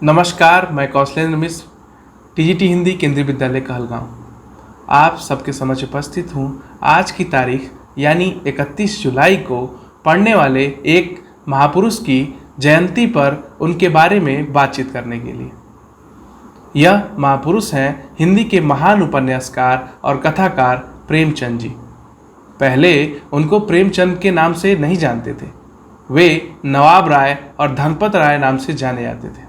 नमस्कार, मैं कौशलेंद्र मिश्र, टीजीटी हिंदी केंद्रीय विद्यालय कहलगांव आप सबके समक्ष उपस्थित हूँ। आज की तारीख यानी 31 जुलाई को पढ़ने वाले एक महापुरुष की जयंती पर उनके बारे में बातचीत करने के लिए। यह महापुरुष हैं हिंदी के महान उपन्यासकार और कथाकार प्रेमचंद जी। पहले उनको प्रेमचंद के नाम से नहीं जानते थे, वे नवाब राय और धनपत राय नाम से जाने जाते थे।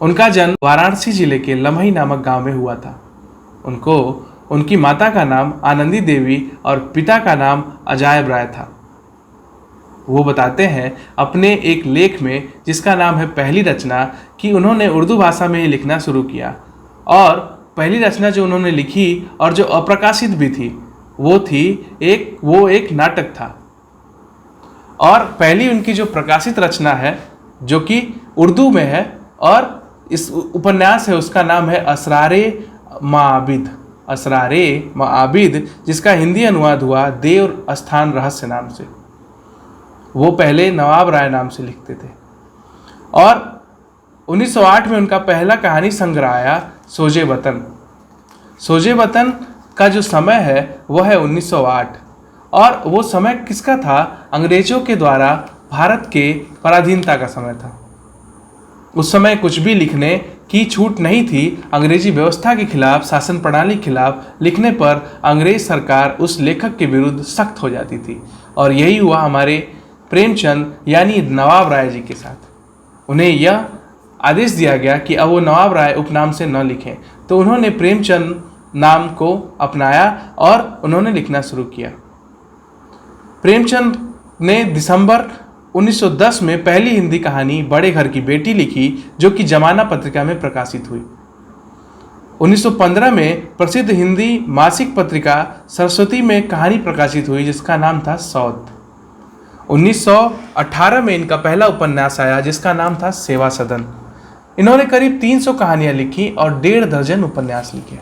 उनका जन्म वाराणसी जिले के लम्हई नामक गांव में हुआ था। उनकी माता का नाम आनंदी देवी और पिता का नाम अजायब राय था। वो बताते हैं अपने एक लेख में, जिसका नाम है पहली रचना, कि उन्होंने उर्दू भाषा में ही लिखना शुरू किया और पहली रचना जो उन्होंने लिखी और जो अप्रकाशित भी थी वो एक नाटक था। और पहली उनकी जो प्रकाशित रचना है जो कि उर्दू में है और इस उपन्यास है, उसका नाम है असरारे माआबिद, जिसका हिंदी अनुवाद हुआ देव स्थान रहस्य नाम से। वो पहले नवाब राय नाम से लिखते थे और 1908 में उनका पहला कहानी संग्रह आया सोजे वतन का जो समय है वह है 1908। और वो समय किसका था? अंग्रेजों के द्वारा भारत के पराधीनता का समय था। उस समय कुछ भी लिखने की छूट नहीं थी। अंग्रेजी व्यवस्था के खिलाफ, शासन प्रणाली के खिलाफ लिखने पर अंग्रेज सरकार उस लेखक के विरुद्ध सख्त हो जाती थी। और यही हुआ हमारे प्रेमचंद यानी नवाब राय जी के साथ। उन्हें यह आदेश दिया गया कि अब वो नवाब राय उपनाम से न लिखें, तो उन्होंने प्रेमचंद नाम को अपनाया और उन्होंने लिखना शुरू किया। प्रेमचंद ने दिसंबर 1910 में पहली हिंदी कहानी बड़े घर की बेटी लिखी, जो कि जमाना पत्रिका में प्रकाशित हुई। 1915 में प्रसिद्ध हिंदी मासिक पत्रिका सरस्वती में कहानी प्रकाशित हुई, जिसका नाम था सौत। 1918 में इनका पहला उपन्यास आया, जिसका नाम था सेवा सदन। इन्होंने करीब 300 कहानियां लिखी और 1.5 दर्जन उपन्यास लिखे।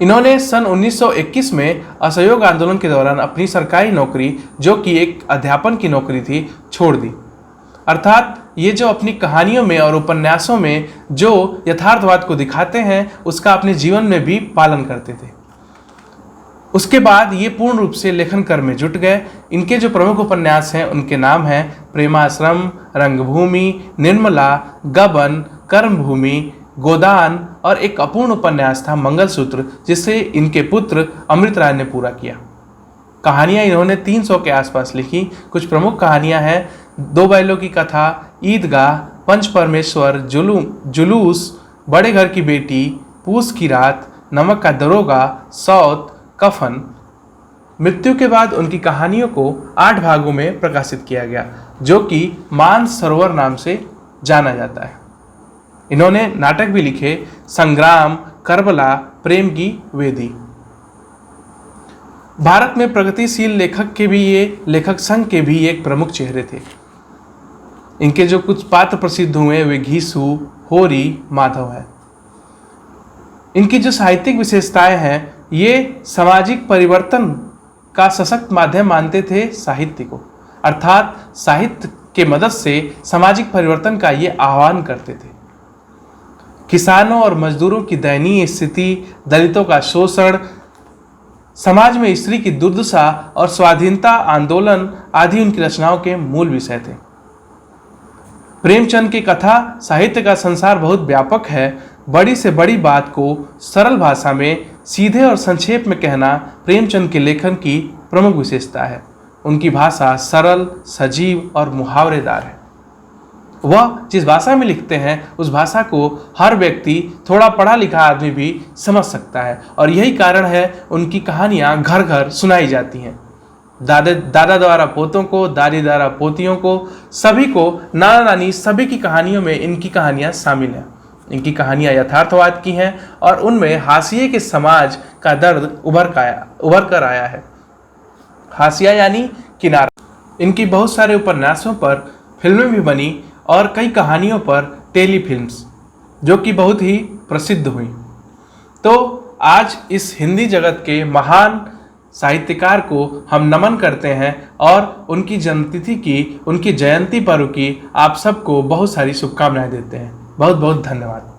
इन्होंने सन 1921 में असहयोग आंदोलन के दौरान अपनी सरकारी नौकरी, जो कि एक अध्यापन की नौकरी थी, छोड़ दी। अर्थात ये जो अपनी कहानियों में और उपन्यासों में जो यथार्थवाद को दिखाते हैं, उसका अपने जीवन में भी पालन करते थे। उसके बाद ये पूर्ण रूप से लेखन कर्म में जुट गए। इनके जो प्रमुख उपन्यास हैं उनके नाम हैं प्रेमाश्रम, रंगभूमि, निर्मला, गबन, कर्मभूमि, गोदान और एक अपूर्ण उपन्यास था मंगलसूत्र, जिसे इनके पुत्र अमृत राय ने पूरा किया। कहानियां इन्होंने 300 के आसपास लिखी। कुछ प्रमुख कहानियां हैं दो बैलों की कथा, ईदगाह, पंच परमेश्वर, जुलूस, बड़े घर की बेटी, पूस की रात, नमक का दरोगा, सौत, कफन। मृत्यु के बाद उनकी कहानियों को 8 भागों में प्रकाशित किया गया, जो कि मानस सरोवर नाम से जाना जाता है। इन्होंने नाटक भी लिखे, संग्राम, करबला, प्रेम की वेदी। भारत में प्रगतिशील लेखक संघ के भी एक प्रमुख चेहरे थे। इनके जो कुछ पात्र प्रसिद्ध हुए वे घीसू, होरी, माधव है। इनकी जो साहित्यिक विशेषताएं हैं, ये सामाजिक परिवर्तन का सशक्त माध्यम मानते थे साहित्य को। अर्थात साहित्य के मदद से सामाजिक परिवर्तन का ये आह्वान करते थे। किसानों और मजदूरों की दयनीय स्थिति, दलितों का शोषण, समाज में स्त्री की दुर्दशा और स्वाधीनता आंदोलन आदि उनकी रचनाओं के मूल विषय थे। प्रेमचंद की कथा साहित्य का संसार बहुत व्यापक है। बड़ी से बड़ी बात को सरल भाषा में सीधे और संक्षेप में कहना प्रेमचंद के लेखन की प्रमुख विशेषता है। उनकी भाषा सरल, सजीव और मुहावरेदार है। वह जिस भाषा में लिखते हैं उस भाषा को हर व्यक्ति, थोड़ा पढ़ा लिखा आदमी भी समझ सकता है। और यही कारण है उनकी कहानियां घर घर सुनाई जाती हैं। दादा द्वारा पोतों को, दादी द्वारा पोतियों को, सभी को, नाना नानी सभी की कहानियों में इनकी कहानियां शामिल हैं। इनकी कहानियां यथार्थवाद की हैं और उनमें हाशिए के समाज का दर्द उभर कर आया है। हाशिया यानी किनारा। इनकी बहुत सारे उपन्यासों पर फिल्में भी बनी और कई कहानियों पर टेलीफिल्म्स, जो कि बहुत ही प्रसिद्ध हुई। तो आज इस हिंदी जगत के महान साहित्यकार को हम नमन करते हैं और उनकी जन्मतिथि की, उनकी जयंती पर्व की आप सबको बहुत सारी शुभकामनाएं देते हैं। बहुत बहुत धन्यवाद।